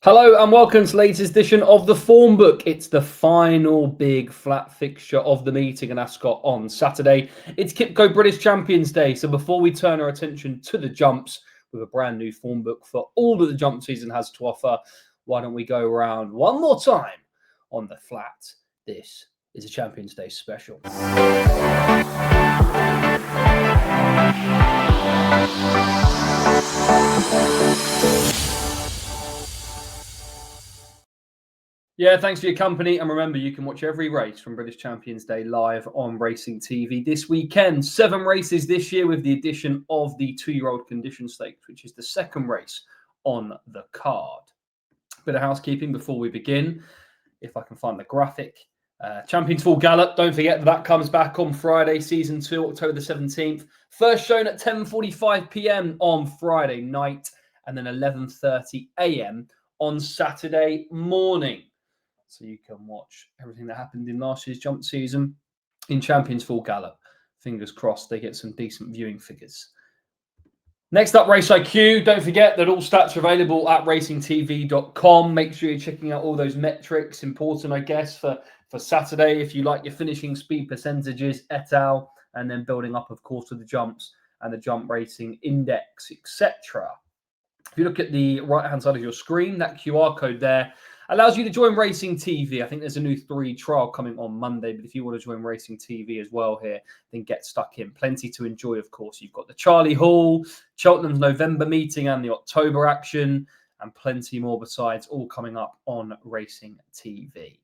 Hello and welcome to the latest edition of the Formbook. It's the final big flat fixture of the meeting in Ascot on Saturday. It's QIPCO British Champions Day. So before we turn our attention to the jumps with a brand new Formbook for all that the jump season has to offer, why don't we go around one more time on the flat? This is a Champions Day special. Yeah, thanks for your company. And remember, you can watch every race from British Champions Day live on Racing TV this weekend. 7 races this year with the addition of the 2-year-old Condition Stakes, which is the second race on the card. Bit of housekeeping before we begin. If I can find the graphic. Champions Full Gallop. Don't forget that comes back on Friday, Season 2, October the 17th. First shown at 10:45 p.m. on Friday night and then 11:30 a.m. on Saturday morning. So you can watch everything that happened in last year's jump season in Champions Full Gallop. Fingers crossed they get some decent viewing figures. Next up, Race IQ. Don't forget that all stats are available at racingtv.com. Make sure you're checking out all those metrics. Important, I guess, for Saturday. If you like your finishing speed percentages, et al. And then building up, of course, to the jumps and the jump racing index, etc. If you look at the right-hand side of your screen, that QR code there allows you to join Racing TV. I think there's a new 3 trial coming on Monday, but if you want to join Racing TV as well here, then get stuck in. Plenty to enjoy, of course. You've got the Charlie Hall, Cheltenham's November meeting and the October action, and plenty more besides, all coming up on Racing TV.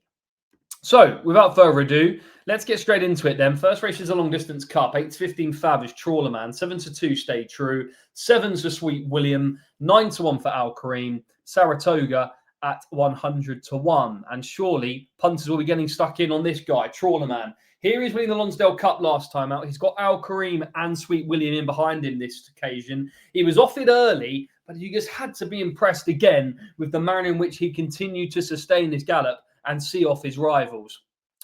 So, without further ado, let's get straight into it then. First race is a long distance cup. 8-15 Fab is Trawlerman. 7-2 Stay True. 7's for Sweet William. 9-1 for Al Kareem. Saratoga at 100-1. And surely punters will be getting stuck in on this guy, Trawlerman. Here he's winning the Lonsdale Cup last time out. He's got Al Kareem and Sweet William in behind him this occasion. He was off it early, but you just had to be impressed again with the manner in which he continued to sustain this gallop and see off his rivals.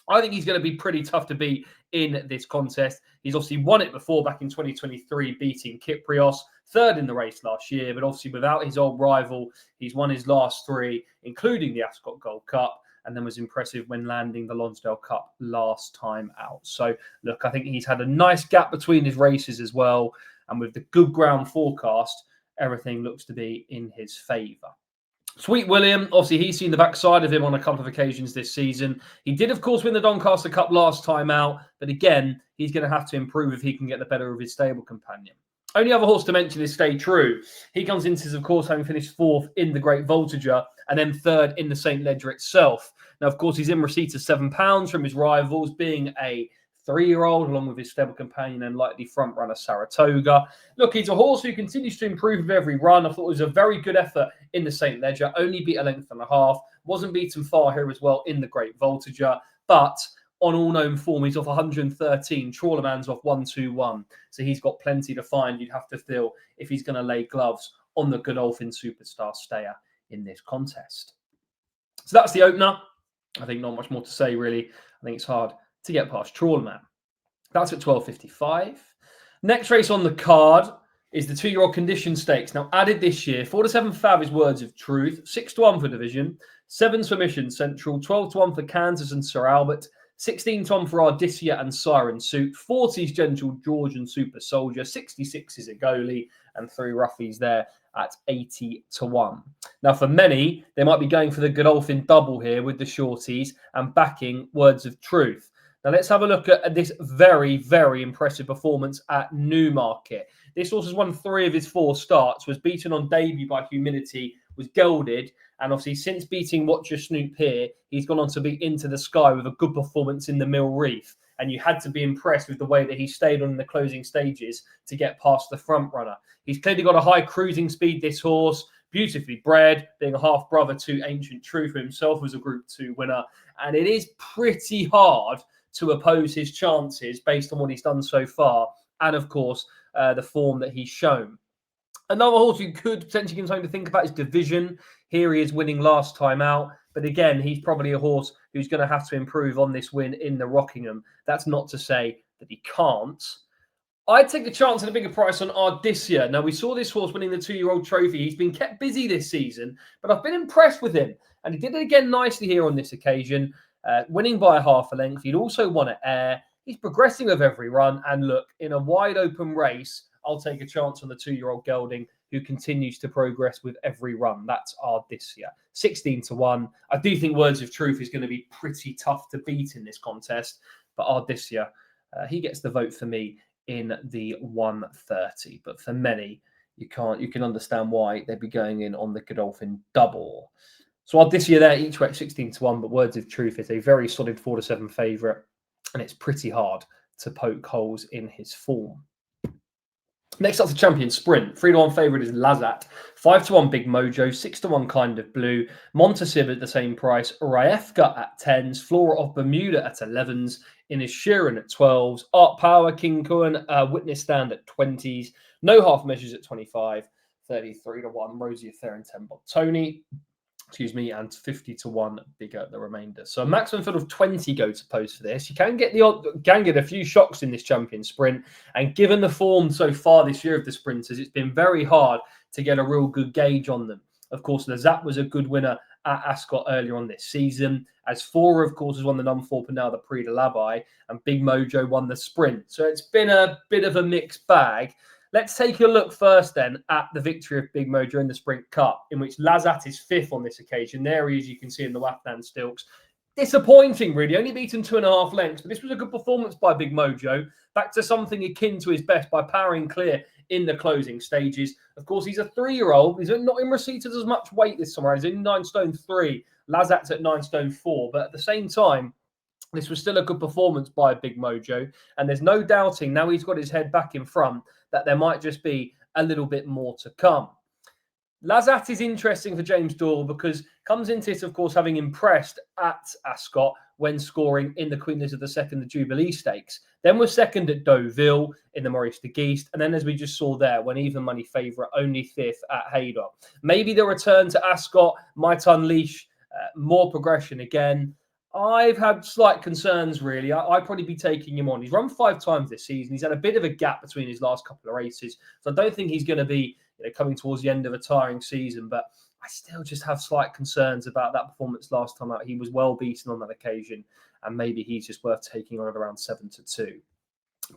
I think he's going to be pretty tough to beat in this contest. He's obviously won it before back in 2023, beating Kyprios, third in the race last year, but obviously without his old rival, he's won his last 3, including the Ascot Gold Cup, and then was impressive when landing the Lonsdale Cup last time out. So, look, I think he's had a nice gap between his races as well, and with the good ground forecast, everything looks to be in his favour. Sweet William, obviously, he's seen the backside of him on a couple of occasions this season. He did, of course, win the Doncaster Cup last time out, but again, he's going to have to improve if he can get the better of his stable companion. Only other horse to mention is Stay True. He comes into this, of course, having finished 4th in the Great Voltager and then 3rd in the St. Ledger itself. Now, of course, he's in receipt of £7 from his rivals, being a 3-year-old, along with his stable companion and likely front runner Saratoga. Look, he's a horse who continues to improve with every run. I thought it was a very good effort in the St. Ledger, only beat a length and a half, wasn't beaten far here as well in the Great Voltager, but on all known form, he's off 113. Trawlerman's off 121. So he's got plenty to find, you'd have to feel, if he's going to lay gloves on the Godolphin Superstar stayer in this contest. So that's the opener. I think not much more to say, really. I think it's hard to get past Trawlerman. That's at 12:55. Next race on the card is the 2-year-old Condition Stakes. Now added this year, 4-7 Fab is Words of Truth, 6-1 for Division, 7's for Mission Central, 12-1 for Kansas and Sir Albert, 16-1 for Ardisia and Siren Suit, 40's Gentle George and Super Soldier, 66 is Agoli, and 3 roughies there at 80-1. Now, for many, they might be going for the Godolphin double here with the shorties and backing Words of Truth. Now, let's have a look at this very, very impressive performance at Newmarket. This horse has won 3 of his 4 starts, was beaten on debut by Humility, was gelded, and obviously since beating Watch Your Snoop here, he's gone on to beat Into the Sky with a good performance in the Mill Reef. And you had to be impressed with the way that he stayed on in the closing stages to get past the front runner. He's clearly got a high cruising speed, this horse, beautifully bred, being a half-brother to Ancient Truth, who himself was a Group 2 winner. And it is pretty hard to oppose his chances based on what he's done so far and, of course, the form that he's shown. Another horse you could potentially give him something to think about is Division. Here he is winning last time out. But again, he's probably a horse who's going to have to improve on this win in the Rockingham. That's not to say that he can't. I'd take a chance at a bigger price on Ardisia. Now, we saw this horse winning the 2-year-old trophy. He's been kept busy this season, but I've been impressed with him. And he did it again nicely here on this occasion, winning by half a length. He'd also won at Ayr. He's progressing with every run. And look, in a wide open race, I'll take a chance on the 2-year-old gelding who continues to progress with every run. That's Ardisia. 16-1. I do think Words of Truth is going to be pretty tough to beat in this contest, but Ardisia, he gets the vote for me in the 130. But for many, you can understand why they'd be going in on the Godolphin double. So Ardisia there, each way at 16-1, but Words of Truth is a very solid 4-7 favourite, and it's pretty hard to poke holes in his form. Next up, the Champion Sprint. 3-1 favourite is Lazat. 5-1 Big Mojo. 6-1 Kind of Blue. Montasib at the same price. Raefka at 10s. Flora of Bermuda at 11s. Ines Sheeran at 12s. Art Power, King Kuan, Witness Stand at 20s. No half measures at 25. 33-1 Rosie Affair and 10 Bob Tony. And 50-1 bigger the remainder. So a maximum field of 20 go to post for this. You can get a few shocks in this Champion Sprint, and given the form so far this year of the sprinters, it's been very hard to get a real good gauge on them. Of course, Lazat was a good winner at Ascot earlier on this season, as Fora, of course, has won the number 4 but now the Prix de l'Abeille, and Big Mojo won the sprint. So it's been a bit of a mixed bag. Let's take a look first then at the victory of Big Mojo in the Sprint Cup, in which Lazat is 5th on this occasion. There he is, you can see in the Wafdan stilts. Disappointing, really. Only beaten 2.5 lengths, but this was a good performance by Big Mojo. Back to something akin to his best by powering clear in the closing stages. Of course, he's a 3-year-old. He's not in receipt of as much weight this summer. He's in 9 stone 3. Lazat's at 9 stone 4. But at the same time, this was still a good performance by Big Mojo. And there's no doubting, now he's got his head back in front, that there might just be a little bit more to come. Lazat is interesting for James Doyle because comes into it, of course, having impressed at Ascot when scoring in the Queen Elizabeth II, the Jubilee Stakes. Then was second at Deauville in the Maurice de Geest. And then, as we just saw there, when even money favourite, only 5th at Haydock. Maybe the return to Ascot might unleash more progression again. I've had slight concerns, really. I'd probably be taking him on. He's run 5 times this season. He's had a bit of a gap between his last couple of races. So I don't think he's going to be coming towards the end of a tiring season. But I still just have slight concerns about that performance last time out. He was well beaten on that occasion. And maybe he's just worth taking on at around 7-2.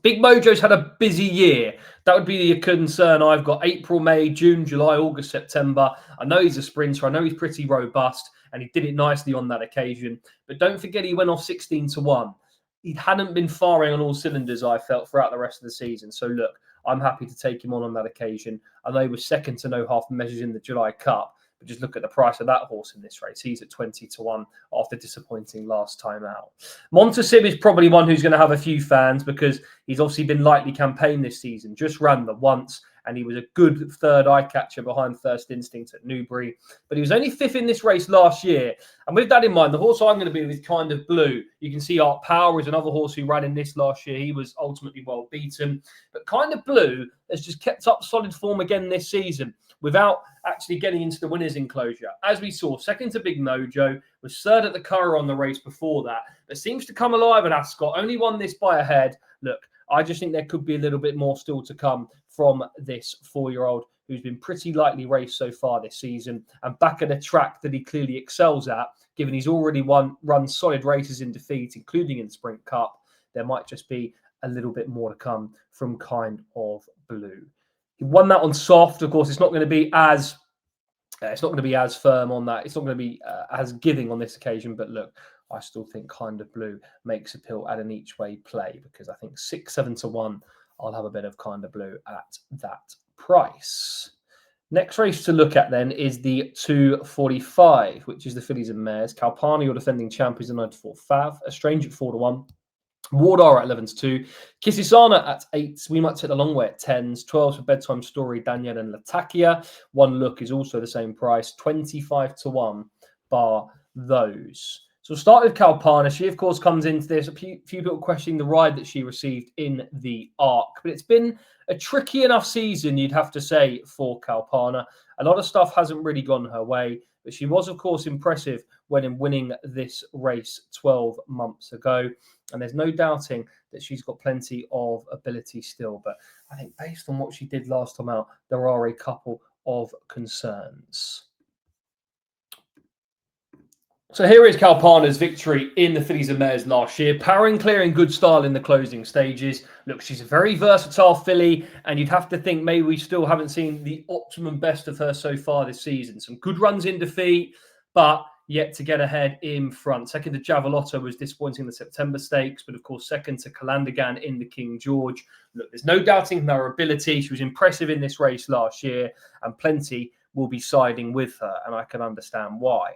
Big Mojo's had a busy year. That would be the concern I've got. April, May, June, July, August, September. I know he's a sprinter. I know he's pretty robust, and he did it nicely on that occasion. But don't forget he went off 16-1. He hadn't been firing on all cylinders, I felt, throughout the rest of the season. So look, I'm happy to take him on that occasion. I know he was second to no half measures in the July Cup. But just look at the price of that horse in this race. He's at 20-1 after disappointing last time out. Montasib is probably one who's going to have a few fans because he's obviously been lightly campaigned this season. Just ran the once, and he was a good third eye catcher behind First Instinct at Newbury. But he was only 5th in this race last year. And with that in mind, the horse I'm going to be with is Kind of Blue. You can see Art Power is another horse who ran in this last year. He was ultimately well beaten. But Kind of Blue has just kept up solid form again this season without actually getting into the winner's enclosure. As we saw, second to Big Mojo, was third at the Curragh on the race before that, but seems to come alive at Ascot, only won this by a head. Look, I just think there could be a little bit more still to come from this 4-year-old who's been pretty lightly raced so far this season and back at a track that he clearly excels at, given he's already run solid races in defeat, including in the Sprint Cup. There might just be a little bit more to come from Kind of Blue. He won that on soft. Of course, it's not going to be as firm on that. It's not going to be as giving on this occasion. But look, I still think Kind of Blue makes appeal at an each way play because I think 6-7-1. I'll have a bit of Kind of Blue at that price. Next race to look at then is the 245, which is the Fillies and Mares. Kalpani, your defending champ, is a 94 Fav. A Strange at 4-1. Wardar at 11-2, Kisisana at 8. We might take the long way at 10s. 12s for Bedtime Story, Daniel and Latakia. One Look is also the same price, 25-1, bar those. So we'll start with Kalpana. She, of course, comes into this. A few people questioning the ride that she received in the Arc. But it's been a tricky enough season, you'd have to say, for Kalpana. A lot of stuff hasn't really gone her way, but she was, of course, impressive when in winning this race 12 months ago. And there's no doubting that she's got plenty of ability still. But I think based on what she did last time out, there are a couple of concerns. So here is Kalpana's victory in the Fillies and Mares last year. Powering clear in good style in the closing stages. Look, she's a very versatile filly, and you'd have to think maybe we still haven't seen the optimum best of her so far this season. Some good runs in defeat, but yet to get ahead in front. Second to Javelotto was disappointing in the September Stakes, but of course second to Calandagan in the King George. Look, there's no doubting her ability. She was impressive in this race last year, and plenty will be siding with her, and I can understand why.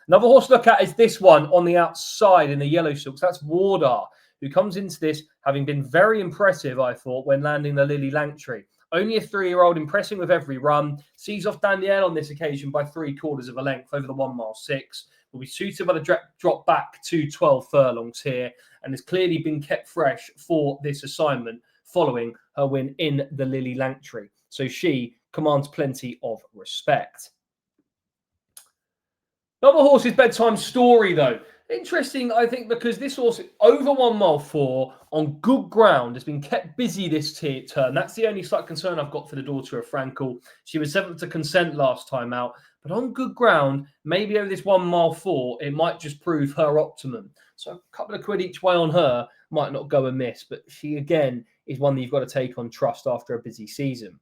Another horse to look at is this one on the outside in the yellow silks. That's Wardar, who comes into this having been very impressive, I thought, when landing the Lily Langtry. Only a 3-year-old, impressing with every run. Sees off Danielle on this occasion by 3/4 of a length over the 1 mile 6. Will be suited by the drop back to 12 furlongs here, and has clearly been kept fresh for this assignment following her win in the Lily Langtry. So she commands plenty of respect. Another horse's bedtime story, though. Interesting, I think, because this horse, over 1 mile 4, on good ground, has been kept busy this turn. That's the only slight concern I've got for the daughter of Frankel. She was 7th to Consent last time out, but on good ground, maybe over this 1 mile 4, it might just prove her optimum. So a couple of quid each way on her might not go amiss, but she, again, is one that you've got to take on trust after a busy season.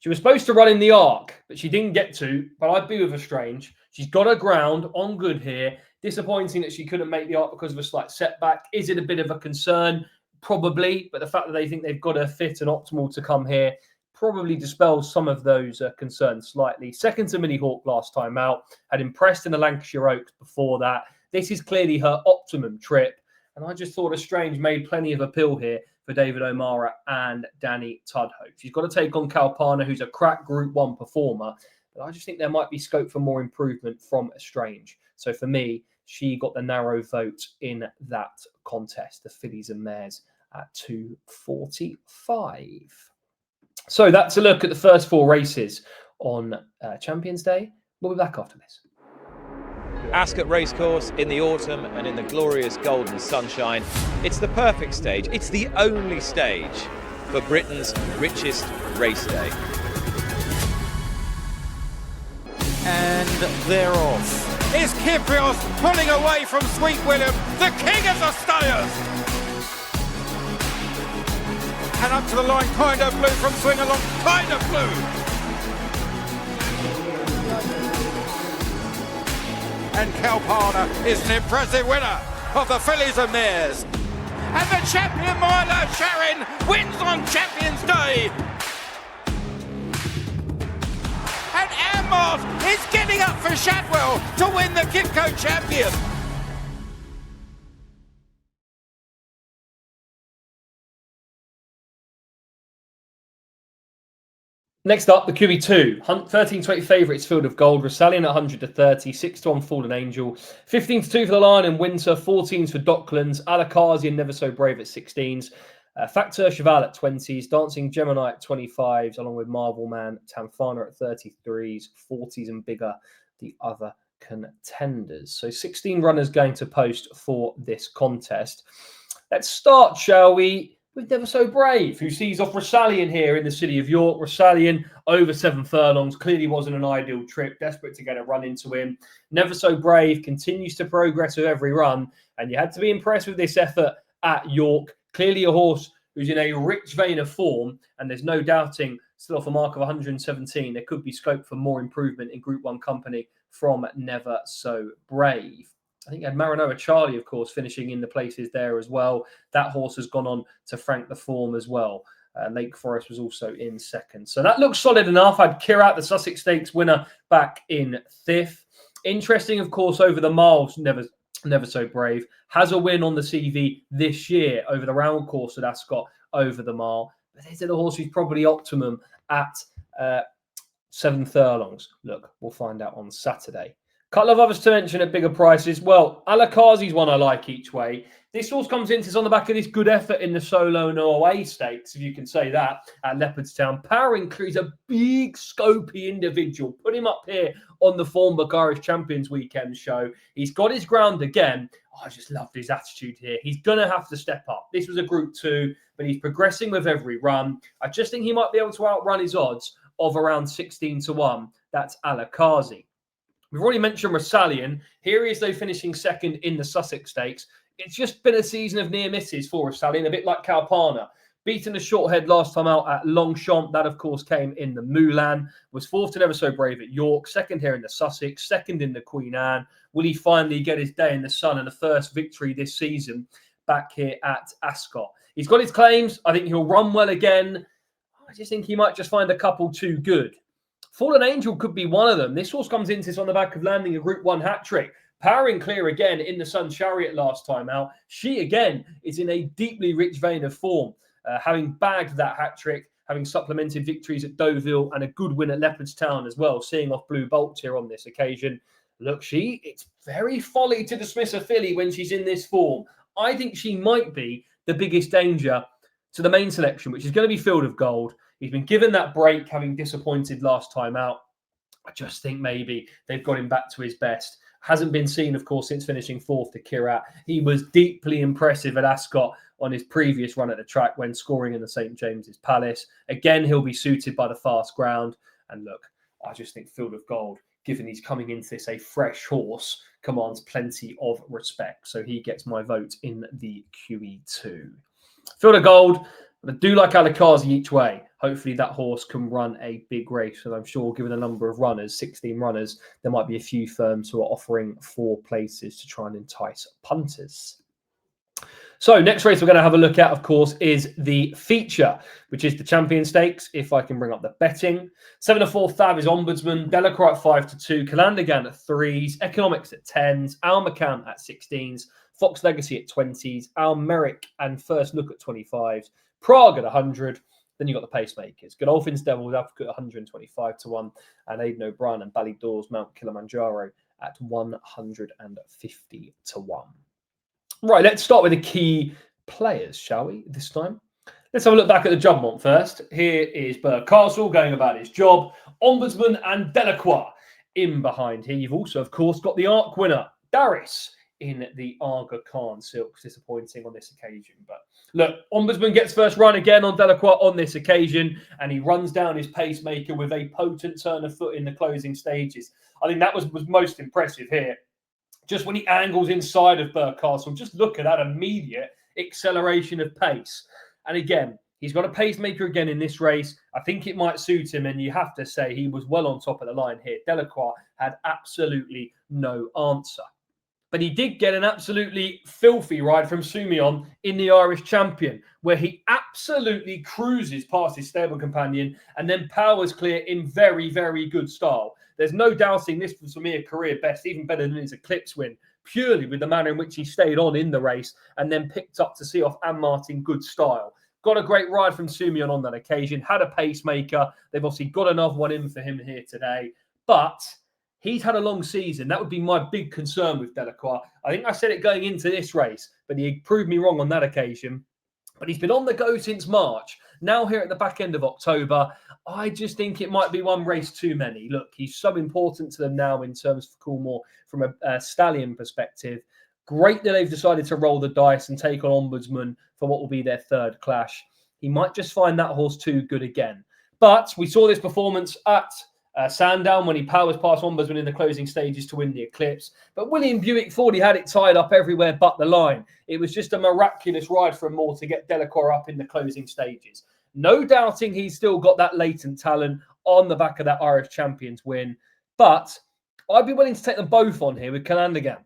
She was supposed to run in the Arc, but she didn't get to, but I'd be with her strange. She's got her ground on good here. Disappointing that she couldn't make the Arc because of a slight setback. Is it a bit of a concern? Probably, but the fact that they think they've got her fit and optimal to come here probably dispels some of those concerns slightly. Second to Mini Hawk last time out, had impressed in the Lancashire Oaks before that. This is clearly her optimum trip, and I just thought a strange made plenty of appeal here for David O'Mara and Danny Tudhope. She's got to take on Kalpana, who's a crack Group 1 performer, but I just think there might be scope for more improvement from Estrange. So for me, she got the narrow vote in that contest, the Fillies and Mares at 2:45. So that's a look at the first 4 races on Champions Day. We'll be back after this. Ascot Racecourse in the autumn and in the glorious golden sunshine. It's the perfect stage. It's the only stage for Britain's richest race day. And they're off. Is Kyprios pulling away from Sweet William, the king of the stayers? And up to the line, Kind of Blue from Swing Along, Kind of Blue. And Kalpana is an impressive winner of the Fillies and Mares. And the champion Milo Sharon wins on Champions Day. And Amos is getting up for Shadwell to win the QIPCO champion. Next up, the QE2. 13-20 favourites, Field of Gold. Rosallion at 100 to 30. 6-1 Fallen Angel. 15-2 for the Lion and Winter. 14s for Docklands. Alakazi and Never So Brave at 16s. Factor Cheval at 20s. Dancing Gemini at 25s, along with Marvel Man, Tamfana at 33s. 40s and bigger, the other contenders. So 16 runners going to post for this contest. Let's start, shall we, with Never So Brave, who sees off Rosallion here in the city of York. Rosallion over 7 furlongs. Clearly wasn't an ideal trip. Desperate to get a run into him. Never So Brave continues to progress with every run. And you had to be impressed with this effort at York. Clearly a horse who's in a rich vein of form. And there's no doubting, still off a mark of 117, there could be scope for more improvement in Group 1 company from Never So Brave. I think you had Marinoa Charlie, of course, finishing in the places there as well. That horse has gone on to frank the form as well. Lake Forest was also in second. So that looks solid enough. I had Kirat, the Sussex Stakes winner, back in 5th. Interesting, of course, over the miles, Never So Brave. Has a win on the CV this year over the round course at Ascot over the mile. But is it a horse who's probably optimum at 7 furlongs? Look, we'll find out on Saturday. Couple of others to mention at bigger prices. Well, Alakazi's one I like each way. This horse comes into on the back of this good effort in the solo no away stakes, if you can say that, at Leopardstown. Powering Clear is a big, scopy individual. Put him up here on the Formbook Irish Champions Weekend show. He's got his ground again. Oh, I just loved his attitude here. He's going to have to step up. This was a Group 2, but he's progressing with every run. I just think he might be able to outrun his odds of around 16-1. That's Alakazi. We've already mentioned Rosallion. Here he is, though, finishing second in the Sussex Stakes. It's just been a season of near misses for Rosallion, a bit like Calpana. Beaten the short head last time out at Longchamp. That, of course, came in the Moulin. Was fourth to Never So Brave at York. Second here in the Sussex. Second in the Queen Anne. Will he finally get his day in the sun and the first victory this season back here at Ascot? He's got his claims. I think he'll run well again. I just think he might just find a couple too good. Fallen Angel could be one of them. This horse comes into this on the back of landing a Group 1 hat-trick. Powering Clear again in the Sun Chariot last time out. She, again, is in a deeply rich vein of form, having bagged that hat-trick, having supplemented victories at Deauville and a good win at Leopardstown as well, seeing off Blue Bolt here on this occasion. Look, it's very folly to dismiss a filly when she's in this form. I think she might be the biggest danger to the main selection, which is going to be Field of Gold. He's been given that break, having disappointed last time out. I just think maybe they've got him back to his best. Hasn't been seen, of course, since finishing fourth to Kirat. He was deeply impressive at Ascot on his previous run at the track when scoring in the St. James's Palace. Again, he'll be suited by the fast ground. And look, I just think Field of Gold, given he's coming into this a fresh horse, commands plenty of respect. So he gets my vote in the QE2. Field of Gold, I do like Alakazi each way. Hopefully that horse can run a big race. And I'm sure given the number of runners, 16 runners, there might be a few firms who are offering 4 places to try and entice punters. So next race we're going to have a look at, of course, is the feature, which is the Champion Stakes, if I can bring up the betting. 7-4 Thav is Ombudsman, Delacroix at 5-2, Calandagan at 3s, Economics at 10s, Al McCann at 16s, Fox Legacy at 20s, Al Merrick and First Look at 25s, Prague at 100. Then you've got the pacemakers. Godolphin's Devil's Advocate 125-1, and Aidan O'Brien and Ballydor's Mount Kilimanjaro at 150-1. Right, let's start with the key players, shall we, this time? Let's have a look back at the Jumpmont first. Here is Burgh Castle going about his job. Ombudsman and Delacroix in behind here. You've also, of course, got the Arc winner, Darius, in the Aga Khan Silks. Disappointing on this occasion. But look, Ombudsman gets first run again on Delacroix on this occasion, and he runs down his pacemaker with a potent turn of foot in the closing stages. I think that was most impressive here. Just when he angles inside of Burgh Castle, just look at that immediate acceleration of pace. And again, he's got a pacemaker again in this race. I think it might suit him, and you have to say he was well on top of the line here. Delacroix had absolutely no answer. But he did get an absolutely filthy ride from Sumion in the Irish Champion, where he absolutely cruises past his stable companion and then powers clear in very, very good style. There's no doubting this was, for me, a career best, even better than his Eclipse win, purely with the manner in which he stayed on in the race and then picked up to see off Anne Martin good style. Got a great ride from Sumion on that occasion, had a pacemaker. They've obviously got another one in for him here today. But he's had a long season. That would be my big concern with Delacroix. I think I said it going into this race, but he proved me wrong on that occasion. But he's been on the go since March. Now here at the back end of October, I just think it might be one race too many. Look, he's so important to them now in terms of Coolmore from a stallion perspective. Great that they've decided to roll the dice and take on Ombudsman for what will be their third clash. He might just find that horse too good again. But we saw this performance at Sandown when he powers past Ombudsman in the closing stages to win the Eclipse. But William Buick thought he had it tied up everywhere but the line. It was just a miraculous ride from Moore to get Delacroix up in the closing stages. No doubting he's still got that latent talent on the back of that Irish Champions win. But I'd be willing to take them both on here with Calandagan.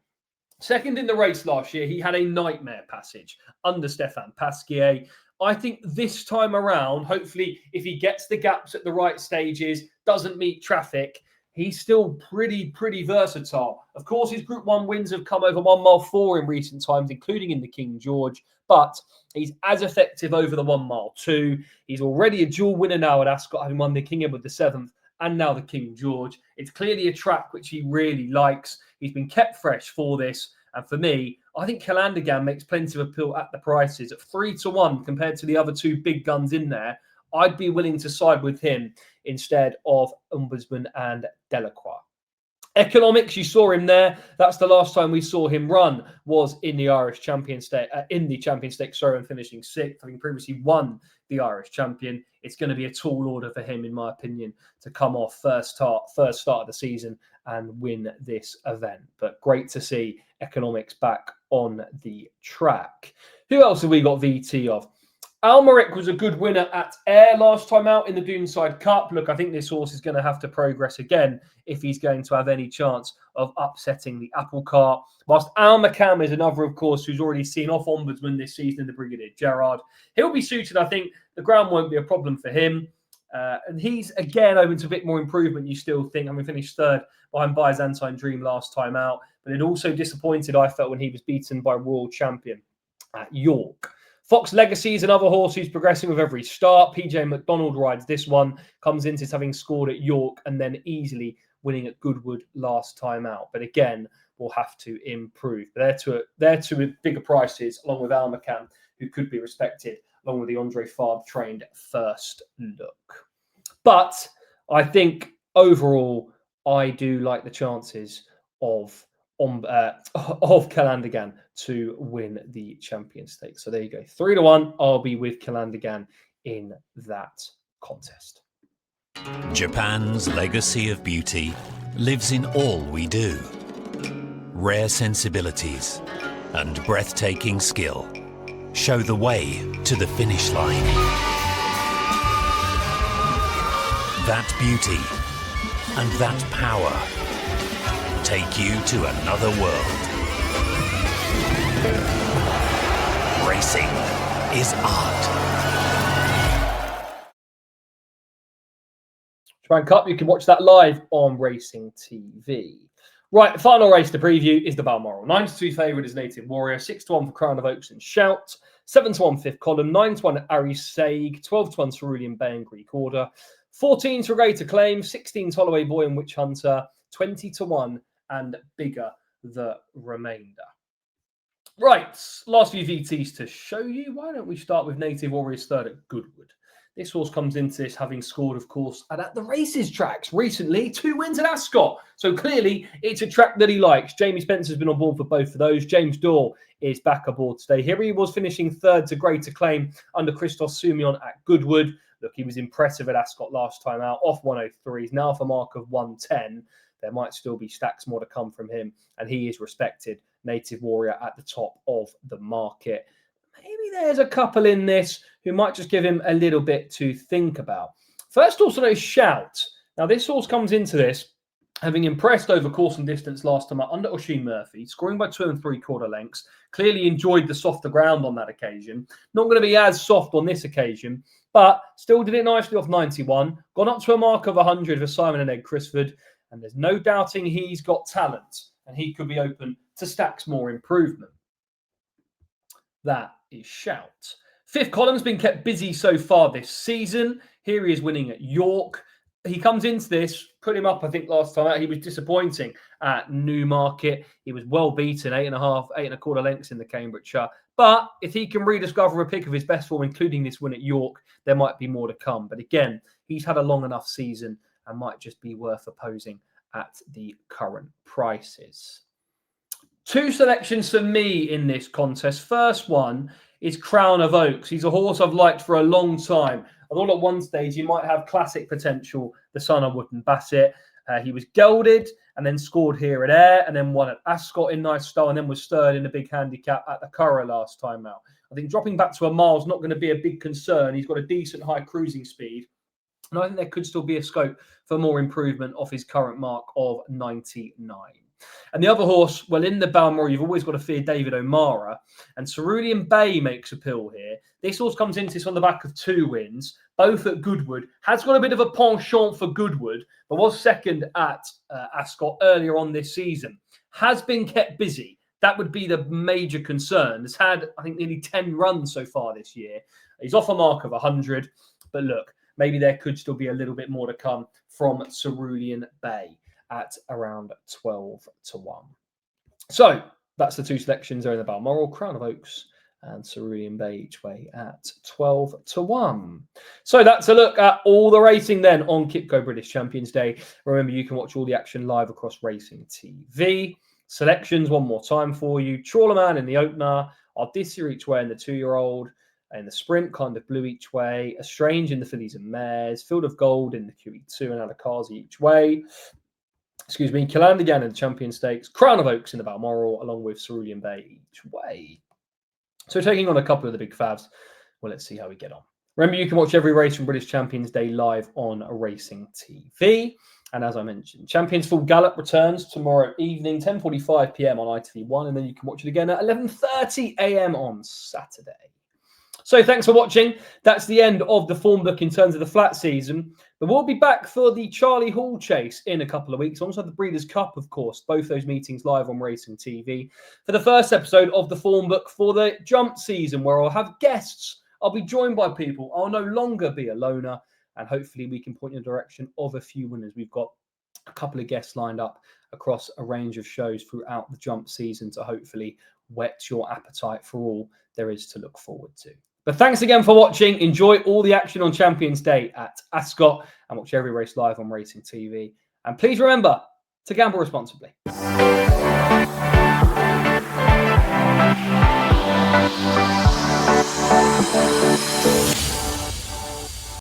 Second in the race last year, he had a nightmare passage under Stefan Pasquier. I think this time around, hopefully, if he gets the gaps at the right stages, doesn't meet traffic, he's still pretty versatile. Of course, his Group 1 wins have come over 1 mile 4 in recent times, including in the King George, but he's as effective over the 1 mile 2. He's already a dual winner now at Ascot, having won the King Edward VII and now the King George. It's clearly a track which he really likes. He's been kept fresh for this. And for me, I think Calandagan makes plenty of appeal at the prices. At 3-1 compared to the other two big guns in there, I'd be willing to side with him instead of Ombudsman and Delacroix. Economics, you saw him there. That's the last time we saw him run, was in the Irish Champion Stake, and finishing 6th, having previously won the Irish Champion. It's going to be a tall order for him, in my opinion, to come off first start of the season and win this event. But great to see Economics back on the track. Who else have we got VT of? Almeric was a good winner at Ayr last time out in the Doonside Cup. Look, I think this horse is going to have to progress again if he's going to have any chance of upsetting the apple cart. Whilst Almacam is another, of course, who's already seen off Ombudsman this season in the Brigadier Gerard. He'll be suited, I think. The ground won't be a problem for him. And he's, again, open to a bit more improvement, you still think. I mean, finished 3rd behind Byzantine Dream last time out. But it also disappointed, I felt, when he was beaten by Royal Champion at York. Fox Legacy is another horse who's progressing with every start. PJ McDonald rides this one, comes into having scored at York and then easily winning at Goodwood last time out. But again, will have to improve. They're two bigger prices, along with Almacam, who could be respected, along with the Andre Fabre trained First Look. But I think overall, I do like the chances of Calandagan to win the Champion Stakes. So there you go. 3-1. I'll be with Calandagan in that contest. Japan's legacy of beauty lives in all we do. Rare sensibilities and breathtaking skill show the way to the finish line. That beauty and that power take you to another world. Racing is art. Japan Cup, you can watch that live on Racing TV. Right, final race to preview is the Balmoral. 9-2 favourite is Native Warrior, 6-1 for Crown of Oaks and Shout, 7-1 Fifth Column, 9-1 Ari Saig, 12-1 Cerulean Bay and Greek Order, 14 to Greater Claim, 16 Holloway Boy and Witch Hunter, 20-1 and Bigger the remainder. Right, last few VTs to show you. Why don't we start with Native Warrior's 3rd at Goodwood? This horse comes into this having scored, of course, at the races tracks recently, 2 wins at Ascot. So clearly, it's a track that he likes. Jamie Spencer's been on board for both of those. James Dorr is back aboard today. Here he was finishing 3rd to Greater Claim under Christos Soumion at Goodwood. Look, he was impressive at Ascot last time out, off 103. He's now off a mark of 110. There might still be stacks more to come from him, and he is respected. Native Warrior at the top of the market. Maybe there's a couple in this who might just give him a little bit to think about. First horse on is Shout. Now, this horse comes into this having impressed over course and distance last time out under Oisin Murphy, scoring by 2 3/4 lengths. Clearly enjoyed the softer ground on that occasion. Not going to be as soft on this occasion, but still did it nicely off 91. Gone up to a mark of 100 for Simon and Ed Crisford. And there's no doubting he's got talent and he could be open to stacks more improvement. That is Shout. Fifth Column's been kept busy so far this season. Here he is winning at York. He comes into this, put him up, I think, last time out. He was disappointing at Newmarket. He was well beaten, 8.25 lengths in the Cambridgeshire. But if he can rediscover a pick of his best form, including this win at York, there might be more to come. But again, he's had a long enough season and might just be worth opposing at the current prices. 2 selections for me in this contest. First one is Crown of Oaks. He's a horse I've liked for a long time. I thought at one stage he might have classic potential, the son of Wootton Bassett. He was gelded and then scored here at Ayr and then won at Ascot in nice style and then was 3rd in the big handicap at the Curragh last time out. I think dropping back to a mile is not going to be a big concern. He's got a decent high cruising speed. And I think there could still be a scope for more improvement off his current mark of 99. And the other horse, well, in the Balmoral, you've always got to fear David O'Mara. And Cerulean Bay makes appeal here. This horse comes into this on the back of 2 wins, both at Goodwood. Has got a bit of a penchant for Goodwood, but was 2nd at Ascot earlier on this season. Has been kept busy. That would be the major concern. Has had, I think, nearly 10 runs so far this year. He's off a mark of 100. But look, maybe there could still be a little bit more to come from Cerulean Bay at around 12 to 1. So that's the two selections there in the Balmoral, Crown of Oaks and Cerulean Bay each way at 12 to 1. So that's a look at all the racing then on QIPCO British Champions Day. Remember, you can watch all the action live across Racing TV. Selections one more time for you. Trawlerman in the opener, Ardisia each way in the 2-year-old, in the sprint, Kind of Blue each way, Estrange in the fillies and mares, Field of Gold in the QE2 and Alakazi each way. Kilandigan in the Champion Stakes, Crown of Oaks in the Balmoral, along with Cerulean Bay each way. So taking on a couple of the big favs. Well, let's see how we get on. Remember, you can watch every race from British Champions Day live on Racing TV. And as I mentioned, Champions Full Gallop returns tomorrow evening, 10:45 p.m. on ITV1, and then you can watch it again at 11:30 a.m. on Saturday. So thanks for watching. That's the end of the form book in terms of the flat season. But we'll be back for the Charlie Hall chase in a couple of weeks. Also the Breeders' Cup, of course. Both those meetings live on Racing TV. For the first episode of the form book for the jump season, where I'll have guests. I'll be joined by people. I'll no longer be a loner. And hopefully we can point in the direction of a few winners. We've got a couple of guests lined up across a range of shows throughout the jump season to hopefully whet your appetite for all there is to look forward to. But thanks again for watching. Enjoy all the action on Champions Day at Ascot and watch every race live on Racing TV. And please remember to gamble responsibly.